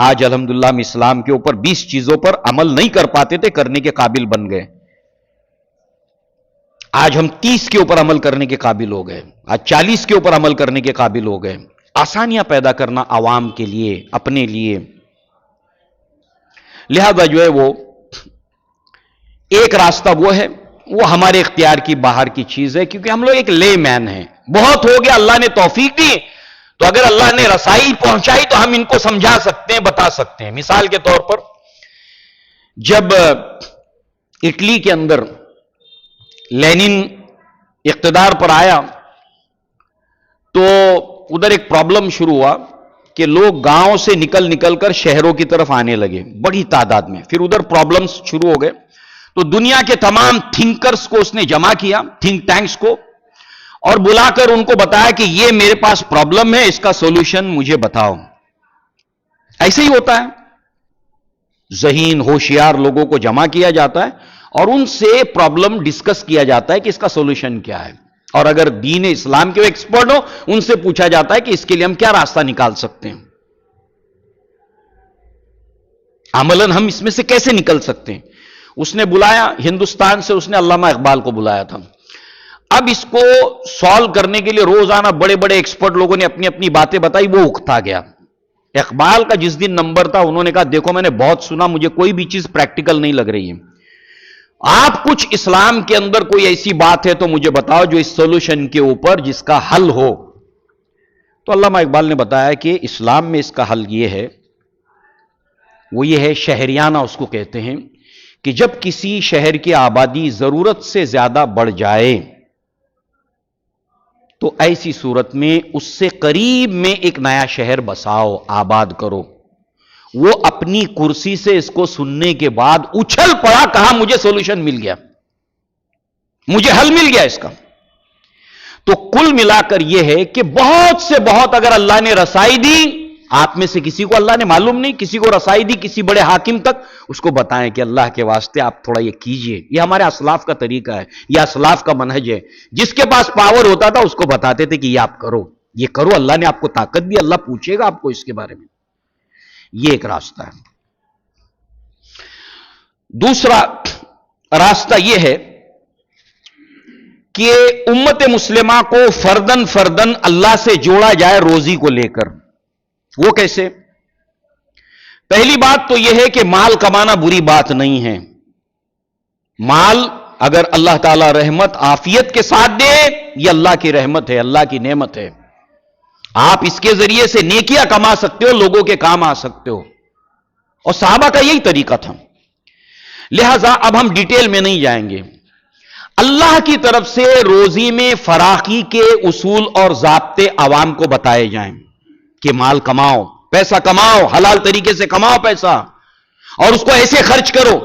آج الحمدللہ ہم اسلام کے اوپر 20 چیزوں پر عمل نہیں کر پاتے تھے، کرنے کے قابل بن گئے. آج ہم 30 کے اوپر عمل کرنے کے قابل ہو گئے، آج 40 کے اوپر عمل کرنے کے قابل ہو گئے. آسانیاں پیدا کرنا عوام کے لیے، اپنے لیے. لہذا جو ہے وہ ایک راستہ وہ ہے، وہ ہمارے اختیار کی باہر کی چیز ہے، کیونکہ ہم لوگ ایک لے مین ہیں. بہت ہو گیا، اللہ نے توفیق دی تو اگر اللہ نے رسائی پہنچائی تو ہم ان کو سمجھا سکتے ہیں، بتا سکتے ہیں. مثال کے طور پر جب اٹلی کے اندر لینن اقتدار پر آیا تو ادھر ایک پرابلم شروع ہوا کہ لوگ گاؤں سے نکل کر شہروں کی طرف آنے لگے بڑی تعداد میں. پھر ادھر پرابلمز شروع ہو گئے تو دنیا کے تمام تھنکرز کو اس نے جمع کیا، تھنک ٹینکس کو، اور بلا کر ان کو بتایا کہ یہ میرے پاس پرابلم ہے، اس کا سولوشن مجھے بتاؤ. ایسے ہی ہوتا ہے، ذہین ہوشیار لوگوں کو جمع کیا جاتا ہے اور ان سے پرابلم ڈسکس کیا جاتا ہے کہ اس کا سولوشن کیا ہے. اور اگر دین اسلام کے ایکسپرٹ ہو ان سے پوچھا جاتا ہے کہ اس کے لیے ہم کیا راستہ نکال سکتے ہیں، عملاً ہم اس میں سے کیسے نکل سکتے ہیں. اس نے بلایا ہندوستان سے، اس نے علامہ اقبال کو بلایا تھا. اب اس کو سالو کرنے کے لیے روزانہ بڑے بڑے ایکسپرٹ لوگوں نے اپنی اپنی باتیں بتائی، وہ اکتا گیا. اقبال کا جس دن نمبر تھا انہوں نے کہا دیکھو میں نے بہت سنا، مجھے کوئی بھی چیز پریکٹیکل نہیں لگ رہی ہے، آپ کچھ اسلام کے اندر کوئی ایسی بات ہے تو مجھے بتاؤ جو اس سولوشن کے اوپر جس کا حل ہو. تو علامہ اقبال نے بتایا کہ اسلام میں اس کا حل یہ ہے، وہ یہ ہے شہریانہ اس کو کہتے ہیں، کہ جب کسی شہر کی آبادی ضرورت سے زیادہ بڑھ جائے تو ایسی صورت میں اس سے قریب میں ایک نیا شہر بساؤ، آباد کرو. وہ اپنی کرسی سے اس کو سننے کے بعد اچھل پڑا، کہا مجھے سولوشن مل گیا، مجھے حل مل گیا اس کا. تو کل ملا کر یہ ہے کہ بہت سے بہت اگر اللہ نے رسائی دی، آپ میں سے کسی کو اللہ نے معلوم نہیں، کسی کو رسائی دی کسی بڑے حاکم تک، اس کو بتائیں کہ اللہ کے واسطے آپ تھوڑا یہ کیجئے. یہ ہمارے اسلاف کا طریقہ ہے، یہ اسلاف کا منہج ہے. جس کے پاس پاور ہوتا تھا اس کو بتاتے تھے کہ یہ آپ کرو، یہ کرو، اللہ نے آپ کو طاقت دی، اللہ پوچھے گا آپ کو اس کے بارے میں. یہ ایک راستہ ہے. دوسرا راستہ یہ ہے کہ امت مسلمہ کو فردن فردن اللہ سے جوڑا جائے روزی کو لے کر. وہ کیسے؟ پہلی بات تو یہ ہے کہ مال کمانا بری بات نہیں ہے. مال اگر اللہ تعالی رحمت عافیت کے ساتھ دے، یہ اللہ کی رحمت ہے، اللہ کی نعمت ہے. آپ اس کے ذریعے سے نیکیاں کما سکتے ہو، لوگوں کے کام آ سکتے ہو، اور صحابہ کا یہی طریقہ تھا. لہذا اب ہم ڈیٹیل میں نہیں جائیں گے. اللہ کی طرف سے روزی میں فراخی کے اصول اور ضابطے عوام کو بتائے جائیں کہ مال کماؤ، پیسہ کماؤ، حلال طریقے سے کماؤ پیسہ، اور اس کو ایسے خرچ کرو.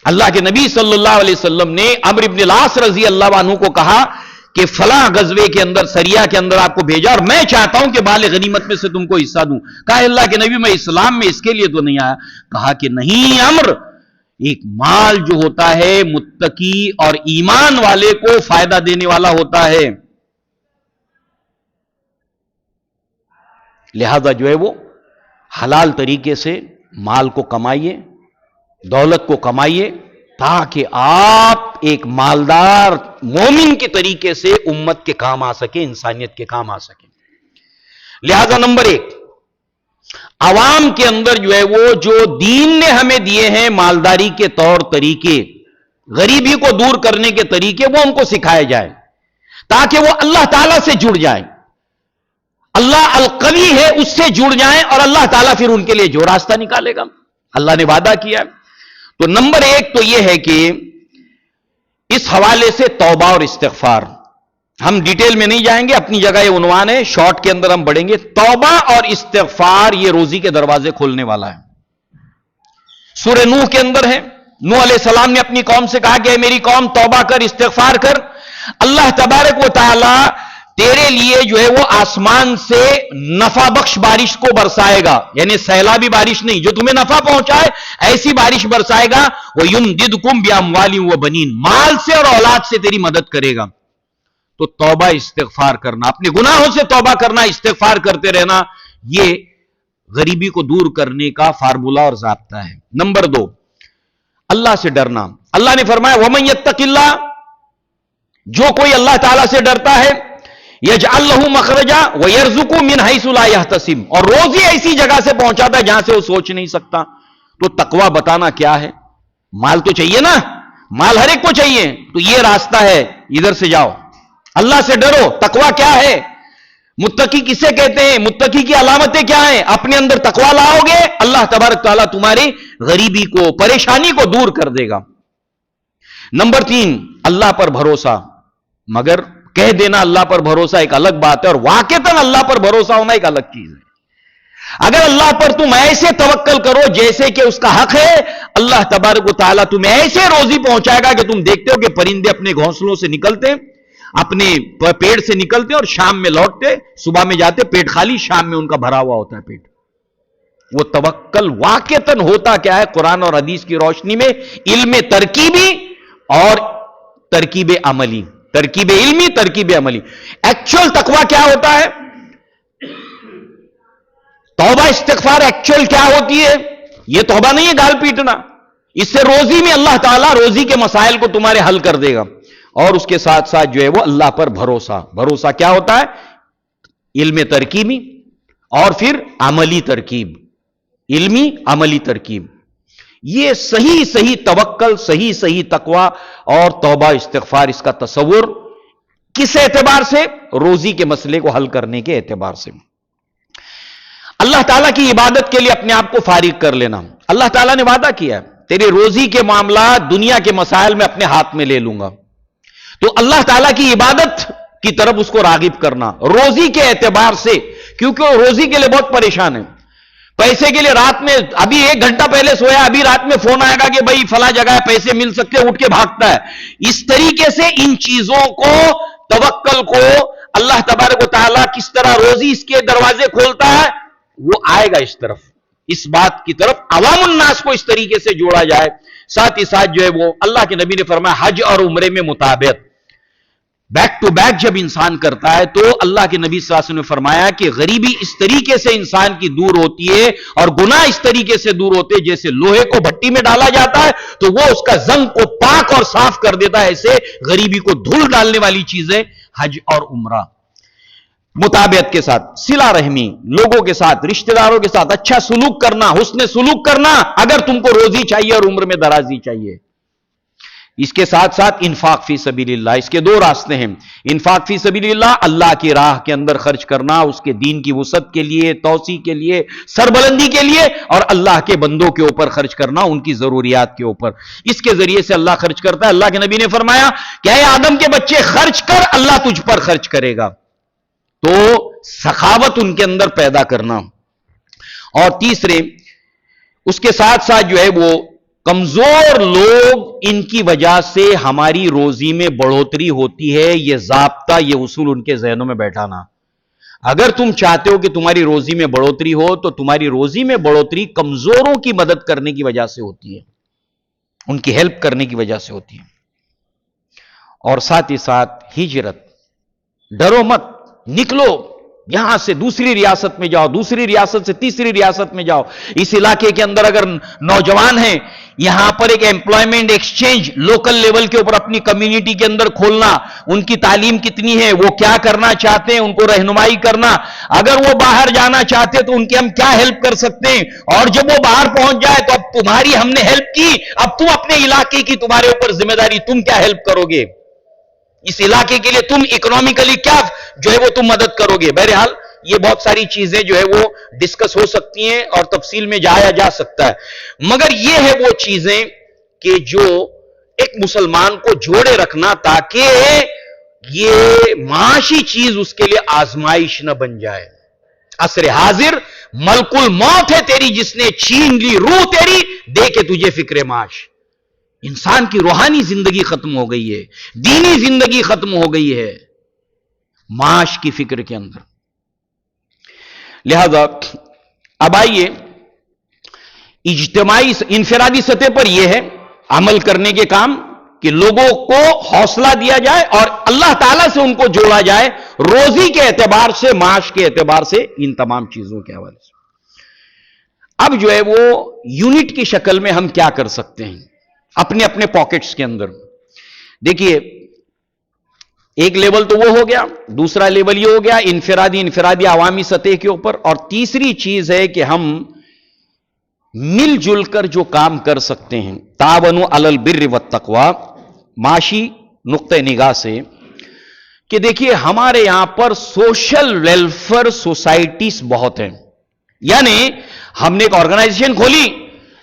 اللہ کے نبی صلی اللہ علیہ وسلم نے عمرو بن العاص رضی اللہ عنہ کو کہا کہ فلاں غزوے کے اندر، سریہ کے اندر آپ کو بھیجا اور میں چاہتا ہوں کہ مال غنیمت میں سے تم کو حصہ دوں. کہا اللہ کے نبی میں اسلام میں اس کے لیے تو نہیں آیا. کہا کہ نہیں عمرو، ایک مال جو ہوتا ہے متقی اور ایمان والے کو فائدہ دینے والا ہوتا ہے. لہذا جو ہے وہ حلال طریقے سے مال کو کمائیے، دولت کو کمائیے، تاکہ آپ ایک مالدار مومن کے طریقے سے امت کے کام آ سکیں، انسانیت کے کام آ سکیں. لہذا نمبر 1، عوام کے اندر جو ہے وہ جو دین نے ہمیں دیے ہیں مالداری کے طور طریقے، غریبی کو دور کرنے کے طریقے، وہ ان کو سکھائے جائے تاکہ وہ اللہ تعالیٰ سے جڑ جائیں. اللہ القوی ہے، اس سے جڑ جائیں اور اللہ تعالیٰ پھر ان کے لیے جو راستہ نکالے گا، اللہ نے وعدہ کیا ہے. تو نمبر 1 تو یہ ہے کہ اس حوالے سے توبہ اور استغفار. ہم ڈیٹیل میں نہیں جائیں گے، اپنی جگہ یہ عنوان ہے، شارٹ کے اندر ہم بڑھیں گے. توبہ اور استغفار یہ روزی کے دروازے کھولنے والا ہے. سورہ نوح کے اندر ہے، نوح علیہ السلام نے اپنی قوم سے کہا کہ اے میری قوم توبہ کر، استغفار کر، اللہ تبارک و تعالی تیرے لیے جو ہے وہ آسمان سے نفع بخش بارش کو برسائے گا. یعنی سیلابی بارش نہیں، جو تمہیں نفع پہنچائے ایسی بارش برسائے گا. وَيُمْدِدْكُمْ بِأَمْوَالٍ وَبَنِينَ، مال سے اور اولاد سے تیری مدد کرے گا. تو توبہ استغفار کرنا، اپنے گناہوں سے توبہ کرنا، استغفار کرتے رہنا، یہ غریبی کو دور کرنے کا فارمولا اور ضابطہ ہے۔ نمبر 2، اللہ سے ڈرنا۔ اللہ نے فرمایا وَمَن يَتَّقِ اللَّهَ، جو کوئی اللہ تعالیٰ سے ڈرتا ہے، يَجْعَلْ لَهُ مَخْرَجًا وَيَرْزُقْهُ مِنْ حَيْثُ لَا يَحْتَسِبُ، اور روزی ایسی جگہ سے پہنچاتا ہے جہاں سے وہ سوچ نہیں سکتا۔ تو تقوی بتانا کیا ہے؟ مال تو چاہیے نا، مال ہر ایک کو چاہیے، تو یہ راستہ ہے، ادھر سے جاؤ، اللہ سے ڈرو۔ تقوی کیا ہے؟ متقی کسے کہتے ہیں؟ متقی کی علامتیں کیا ہیں؟ اپنے اندر تقوی لاؤ گے، اللہ تبارک تعالیٰ تمہاری غریبی کو، پریشانی کو دور کر دے گا۔ نمبر 3، اللہ پر بھروسہ۔ مگر کہہ دینا اللہ پر بھروسہ ایک الگ بات ہے، اور واقعتاً اللہ پر بھروسہ ہونا ایک الگ چیز ہے۔ اگر اللہ پر تم ایسے توکل کرو جیسے کہ اس کا حق ہے، اللہ تبارک و تعالیٰ تمہیں ایسے روزی پہنچائے گا کہ تم دیکھتے ہو کہ پرندے اپنے گھونسلوں سے نکلتے، اپنے پیڑ سے نکلتے اور شام میں لوٹتے، صبح میں جاتے پیٹ خالی، شام میں ان کا بھرا ہوا ہوتا ہے پیٹ۔ وہ توکل واقعتاً ہوتا کیا ہے؟ قرآن اور حدیث کی روشنی میں علم ترکیبی اور ترکیب عملی، ترکیب علمی، ترکیب عملی۔ ایکچوئل تقوی کیا ہوتا ہے؟ توبہ استغفار ایکچوئل کیا ہوتی ہے؟ یہ توبہ نہیں ہے گال پیٹنا، اس سے روزی میں اللہ تعالیٰ روزی کے مسائل کو تمہارے حل کر دے گا۔ اور اس کے ساتھ ساتھ جو ہے وہ اللہ پر بھروسہ۔ بھروسہ کیا ہوتا ہے؟ علم ترکیبی اور پھر عملی ترکیب، علمی عملی ترکیب۔ یہ صحیح توکل، صحیح تقوی اور توبہ استغفار، اس کا تصور کس اعتبار سے؟ روزی کے مسئلے کو حل کرنے کے اعتبار سے۔ اللہ تعالیٰ کی عبادت کے لیے اپنے آپ کو فارغ کر لینا۔ اللہ تعالیٰ نے وعدہ کیا ہے تیرے روزی کے معاملات دنیا کے مسائل میں اپنے ہاتھ میں لے لوں گا، تو اللہ تعالیٰ کی عبادت کی طرف اس کو راغب کرنا روزی کے اعتبار سے، کیونکہ وہ روزی کے لیے بہت پریشان ہے۔ پیسے کے لیے رات میں ابھی 1 گھنٹہ پہلے سویا، ابھی رات میں فون آئے گا کہ بھائی فلاں جگہ ہے، پیسے مل سکتے، اٹھ کے بھاگتا ہے۔ اس طریقے سے ان چیزوں کو، توکل کو اللہ تبارک و تعالیٰ کس طرح روزی اس کے دروازے کھولتا ہے، وہ آئے گا اس طرف، اس بات کی طرف عوام الناس کو اس طریقے سے جوڑا جائے۔ ساتھ ہی ساتھ جو ہے وہ اللہ کے نبی نے فرمایا حج اور عمرے میں مطابقت، بیک ٹو بیک جب انسان کرتا ہے تو اللہ کے نبی صلی اللہ علیہ وسلم نے فرمایا کہ غریبی اس طریقے سے انسان کی دور ہوتی ہے اور گناہ اس طریقے سے دور ہوتے ہیں، جیسے لوہے کو بھٹی میں ڈالا جاتا ہے تو وہ اس کا زنگ کو پاک اور صاف کر دیتا ہے، ایسے غریبی کو دھول ڈالنے والی چیزیں حج اور عمرہ۔ مطابقت کے ساتھ، صلہ رحمی، لوگوں کے ساتھ، رشتہ داروں کے ساتھ اچھا سلوک کرنا، حسن سلوک کرنا، اگر تم کو روزی چاہیے اور عمر میں درازی چاہیے۔ اس کے ساتھ ساتھ انفاق فی سبیل اللہ، اس کے 2 راستے ہیں۔ انفاق فی سبیل اللہ، اللہ کی راہ کے اندر خرچ کرنا، اس کے دین کی وسعت کے لیے، توسیع کے لیے، سربلندی کے لیے، اور اللہ کے بندوں کے اوپر خرچ کرنا، ان کی ضروریات کے اوپر۔ اس کے ذریعے سے اللہ خرچ کرتا ہے۔ اللہ کے نبی نے فرمایا کہ اے آدم کے بچے خرچ کر، اللہ تجھ پر خرچ کرے گا۔ تو سخاوت ان کے اندر پیدا کرنا۔ اور تیسرے، اس کے ساتھ ساتھ جو ہے وہ کمزور لوگ، ان کی وجہ سے ہماری روزی میں بڑھوتری ہوتی ہے، یہ ضابطہ، یہ اصول ان کے ذہنوں میں بیٹھانا۔ اگر تم چاہتے ہو کہ تمہاری روزی میں بڑھوتری ہو تو تمہاری روزی میں بڑھوتری کمزوروں کی مدد کرنے کی وجہ سے ہوتی ہے، ان کی ہیلپ کرنے کی وجہ سے ہوتی ہے۔ اور ساتھ ہی ساتھ ہجرت، ڈرو مت، نکلو یہاں سے دوسری ریاست میں جاؤ، دوسری ریاست سے تیسری ریاست میں جاؤ۔ اس علاقے کے اندر اگر نوجوان ہیں، یہاں پر ایک ایمپلائمنٹ ایکسچینج لوکل لیول کے اوپر اپنی کمیونٹی کے اندر کھولنا، ان کی تعلیم کتنی ہے، وہ کیا کرنا چاہتے ہیں، ان کو رہنمائی کرنا۔ اگر وہ باہر جانا چاہتے تو ان کی ہم کیا ہیلپ کر سکتے ہیں، اور جب وہ باہر پہنچ جائے تو اب تمہاری ہم نے ہیلپ کی، اب تم اپنے علاقے کی، تمہارے اوپر ذمہ داری، تم کیا ہیلپ کرو گے، اس علاقے کے لیے تم اکنامکلی کیا جو ہے وہ تم مدد کرو گے۔ بہرحال یہ بہت ساری چیزیں جو ہے وہ ڈسکس ہو سکتی ہیں اور تفصیل میں جایا جا سکتا ہے، مگر یہ ہے وہ چیزیں کہ جو ایک مسلمان کو جوڑے رکھنا تاکہ یہ معاشی چیز اس کے لیے آزمائش نہ بن جائے۔ عصر حاضر ملک الموت ہے تیری، جس نے چھین لی روح تیری، دے کے تجھے فکر معاش۔ انسان کی روحانی زندگی ختم ہو گئی ہے، دینی زندگی ختم ہو گئی ہے معاش کی فکر کے اندر۔ لہذا اب آئیے اجتماعی انفرادی سطح پر یہ ہے عمل کرنے کے کام، کہ لوگوں کو حوصلہ دیا جائے اور اللہ تعالیٰ سے ان کو جوڑا جائے، روزی کے اعتبار سے، معاش کے اعتبار سے، ان تمام چیزوں کے حوالے سے۔ اب جو ہے وہ یونٹ کی شکل میں ہم کیا کر سکتے ہیں اپنے اپنے پاکٹس کے اندر؟ دیکھیے، ایک لیول تو وہ ہو گیا، دوسرا لیول یہ ہو گیا انفرادی عوامی سطح کے اوپر، اور تیسری چیز ہے کہ ہم مل جل کر جو کام کر سکتے ہیں، تعاونوا علی البر والتقوی، معاشی نقطہ نگاہ سے، کہ دیکھیے ہمارے یہاں پر سوشل ویلفیئر سوسائٹیز بہت ہیں، یعنی ہم نے ایک آرگنائزیشن کھولی،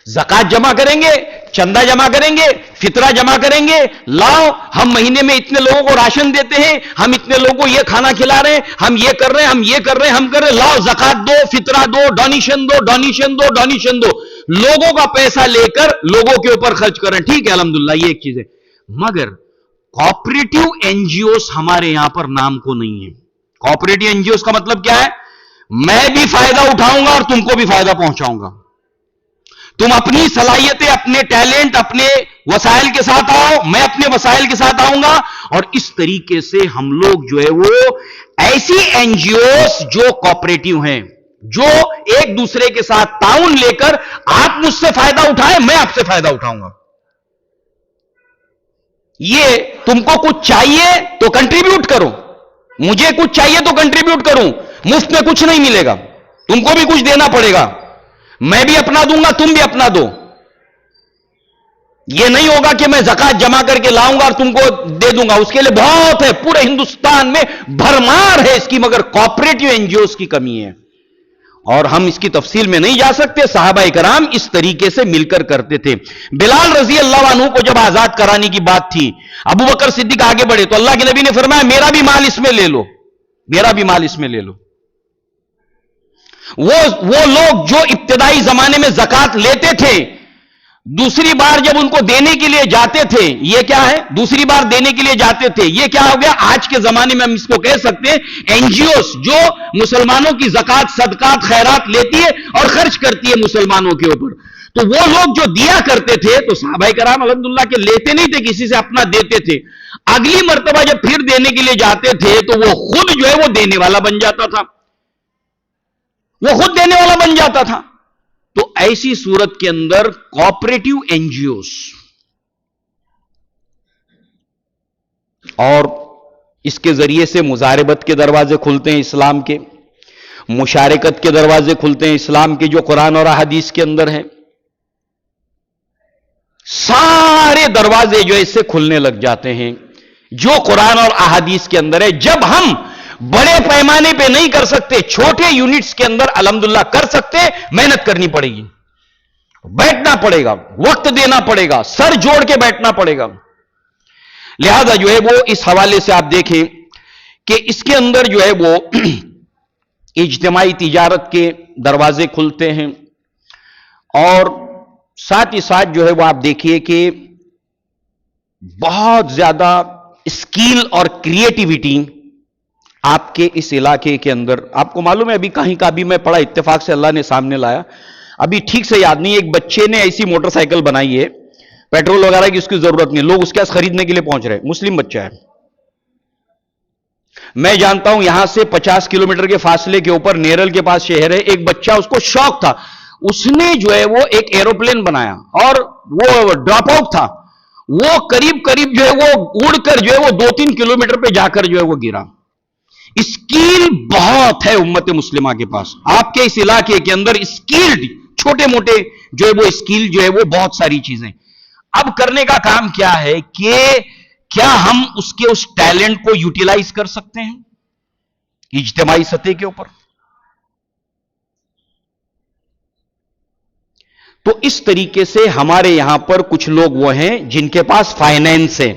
زکات جمع کریں گے، چندہ جمع کریں گے، فطرہ جمع کریں گے، لاؤ ہم مہینے میں اتنے لوگوں کو راشن دیتے ہیں، ہم اتنے لوگوں کو یہ کھانا کھلا رہے ہیں، ہم یہ کر رہے ہیں، ہم یہ کر رہے ہیں، ہم کر رہے ہیں، لاؤ زکات دو، فطرہ دو، ڈونیشن دو، ڈونیشن دو، ڈونیشن دو، لوگوں کا پیسہ لے کر لوگوں کے اوپر خرچ کر رہے ہیں، ٹھیک ہے الحمدللہ یہ ایک چیز ہے، مگر کوآپریٹو این جی اوز ہمارے یہاں پر نام کو نہیں ہے۔ کوآپریٹو این جی اوز کا مطلب کیا ہے؟ میں بھی فائدہ اٹھاؤں گا اور تم کو بھی فائدہ پہنچاؤں گا، تم اپنی صلاحیتیں، اپنے ٹیلنٹ، اپنے وسائل کے ساتھ آؤ، میں اپنے وسائل کے ساتھ آؤں گا، اور اس طریقے سے ہم لوگ جو ہے وہ ایسی این جی اوز جو کوآپریٹو ہیں، جو ایک دوسرے کے ساتھ تعاون لے کر آپ مجھ سے فائدہ اٹھائیں، میں آپ سے فائدہ اٹھاؤں گا۔ یہ تم کو کچھ چاہیے تو کنٹریبیوٹ کرو، مجھے کچھ چاہیے تو کنٹریبیوٹ کروں، مفت میں کچھ نہیں ملے گا، تم کو بھی کچھ دینا پڑے گا، میں بھی اپنا دوں گا، تم بھی اپنا دو۔ یہ نہیں ہوگا کہ میں زکات جمع کر کے لاؤں گا اور تم کو دے دوں گا، اس کے لیے بہت ہے، پورے ہندوستان میں بھرمار ہے اس کی، مگر کوآپریٹو این جی اوز کی کمی ہے، اور ہم اس کی تفصیل میں نہیں جا سکتے۔ صحابہ کرام اس طریقے سے مل کر کرتے تھے۔ بلال رضی اللہ عنہ کو جب آزاد کرانے کی بات تھی، ابو بکر صدیق آگے بڑھے تو اللہ کے نبی نے فرمایا میرا بھی مال اس میں لے لو، میرا بھی مال اس میں لے لو۔ وہ لوگ جو ابتدائی زمانے میں زکات لیتے تھے، دوسری بار جب ان کو دینے کے لیے جاتے تھے، یہ کیا ہے؟ دوسری بار دینے کے لیے جاتے تھے، یہ کیا ہو گیا؟ آج کے زمانے میں ہم اس کو کہہ سکتے ہیں این جی اوز، جو مسلمانوں کی زکات، صدقات، خیرات لیتی ہے اور خرچ کرتی ہے مسلمانوں کے اوپر۔ تو وہ لوگ جو دیا کرتے تھے، تو صحابہ کرام الحمدللہ کے لیتے نہیں تھے، کسی سے اپنا دیتے تھے، اگلی مرتبہ جب پھر دینے کے لیے جاتے تھے تو وہ خود جو ہے وہ دینے والا بن جاتا تھا، وہ خود دینے والا بن جاتا تھا۔ تو ایسی صورت کے اندر کوآپریٹو این جی اوز، اور اس کے ذریعے سے مزاربت کے دروازے کھلتے ہیں اسلام کے، مشارکت کے دروازے کھلتے ہیں اسلام کے جو قرآن اور احادیث کے اندر ہیں، سارے دروازے جو اس سے کھلنے لگ جاتے ہیں جو قرآن اور احادیث کے اندر ہے۔ جب ہم بڑے پیمانے پہ نہیں کر سکتے، چھوٹے یونٹس کے اندر الحمدللہ کر سکتے، محنت کرنی پڑے گی، بیٹھنا پڑے گا، وقت دینا پڑے گا، سر جوڑ کے بیٹھنا پڑے گا۔ لہذا جو ہے وہ اس حوالے سے آپ دیکھیں کہ اس کے اندر جو ہے وہ اجتماعی تجارت کے دروازے کھلتے ہیں، اور ساتھ ہی ساتھ جو ہے وہ آپ دیکھیے کہ بہت زیادہ اسکل اور کریٹیوٹی آپ کے اس علاقے کے اندر، آپ کو معلوم ہے ابھی کہیں کا بھی میں پڑھا، اتفاق سے اللہ نے سامنے لایا، ابھی ٹھیک سے یاد نہیں، ایک بچے نے ایسی موٹر سائیکل بنائی ہے، پیٹرول وغیرہ کی اس کی ضرورت نہیں، لوگ اس کے پاس خریدنے کے لیے پہنچ رہے ہیں، مسلم بچہ ہے، میں جانتا ہوں یہاں سے 50 کلومیٹر کے فاصلے کے اوپر نیرل کے پاس شہر ہے، ایک بچہ اس کو شوق تھا، اس نے جو ہے وہ ایک ایروپلین بنایا، اور وہ ڈراپ آؤٹ تھا، وہ قریب جو ہے وہ اڑ کر جو ہے وہ 2-3 کلومیٹر پہ جا کر جو ہے وہ گرا۔ اسکیل بہت ہے امت مسلمہ کے پاس، آپ کے اس علاقے کے اندر اسکیلڈ چھوٹے موٹے جو ہے وہ اسکیل جو ہے وہ بہت ساری چیزیں، اب کرنے کا کام کیا ہے کہ کیا ہم اس ٹیلنٹ کو یوٹیلائز کر سکتے ہیں اجتماعی سطح کے اوپر؟ تو اس طریقے سے ہمارے یہاں پر کچھ لوگ وہ ہیں جن کے پاس فائنینس ہے،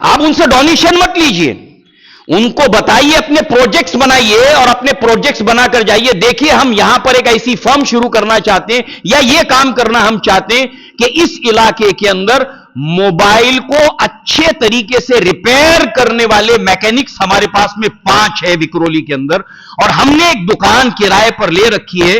آپ ان سے ڈونیشن مت لیجئے، ان کو بتائیے اپنے پروجیکٹس بنائیے، اور اپنے پروجیکٹس بنا کر جائیے، دیکھیے ہم یہاں پر ایک ایسی فرم شروع کرنا چاہتے ہیں، یا یہ کام کرنا ہم چاہتے ہیں کہ اس علاقے کے اندر موبائل کو اچھے طریقے سے ریپیئر کرنے والے میکینکس ہمارے پاس میں 5 ہے وکرولی کے اندر، اور ہم نے ایک دکان کرائے پر لے رکھی ہے،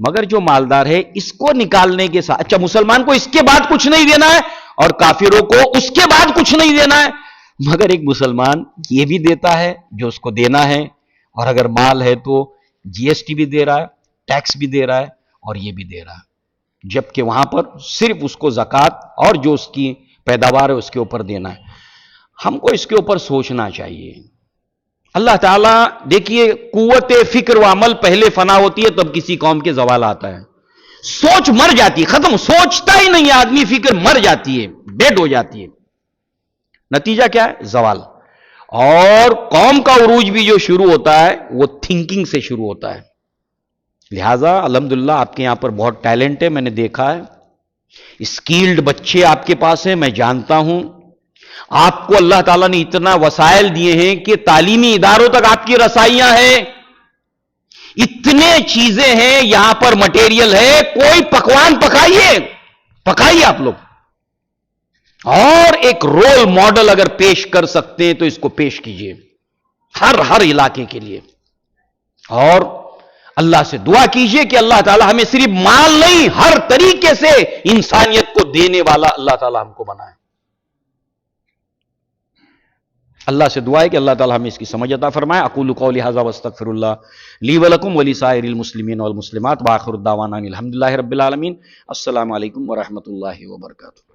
مگر جو مالدار ہے اس کو نکالنے کے ساتھ، اچھا مسلمان کو اس کے بعد کچھ نہیں دینا ہے اور کافروں کو اس کے بعد کچھ نہیں دینا ہے، مگر ایک مسلمان یہ بھی دیتا ہے جو اس کو دینا ہے، اور اگر مال ہے تو جی ایس ٹی بھی دے رہا ہے، ٹیکس بھی دے رہا ہے اور یہ بھی دے رہا ہے، جبکہ وہاں پر صرف اس کو زکوٰۃ اور جو اس کی پیداوار ہے اس کے اوپر دینا ہے۔ ہم کو اس کے اوپر سوچنا چاہیے۔ اللہ تعالیٰ دیکھیے، قوت فکر و عمل پہلے فنا ہوتی ہے تب کسی قوم کے زوال آتا ہے، سوچ مر جاتی ہے، ختم، سوچتا ہی نہیں آدمی، فکر مر جاتی ہے، ڈیڈ ہو جاتی ہے، نتیجہ کیا ہے؟ زوال۔ اور قوم کا عروج بھی جو شروع ہوتا ہے وہ تھنکنگ سے شروع ہوتا ہے۔ لہٰذا الحمدللہ آپ کے یہاں پر بہت ٹیلنٹ ہے، میں نے دیکھا ہے، اسکیلڈ بچے آپ کے پاس ہیں، میں جانتا ہوں۔ آپ کو اللہ تعالیٰ نے اتنا وسائل دیے ہیں کہ تعلیمی اداروں تک آپ کی رسائیاں ہیں، اتنے چیزیں ہیں یہاں پر، مٹیریل ہے، کوئی پکوان پکائیے آپ لوگ، اور ایک رول ماڈل اگر پیش کر سکتے ہیں تو اس کو پیش کیجئے ہر علاقے کے لیے، اور اللہ سے دعا کیجئے کہ اللہ تعالیٰ ہمیں صرف مال نہیں، ہر طریقے سے انسانیت کو دینے والا اللہ تعالیٰ ہم کو بنائے۔ اللہ سے دعا ہے کہ اللہ تعالیٰ ہمیں اس کی سمجھ عطا فرمائے۔ اقول قولی ھذا واستغفر اللہ لی ولکم ولسائر المسلمین والمسلمات، وآخر دعوانا الحمدللہ رب العالمین۔ السلام علیکم ورحمۃ اللہ وبرکاتہ۔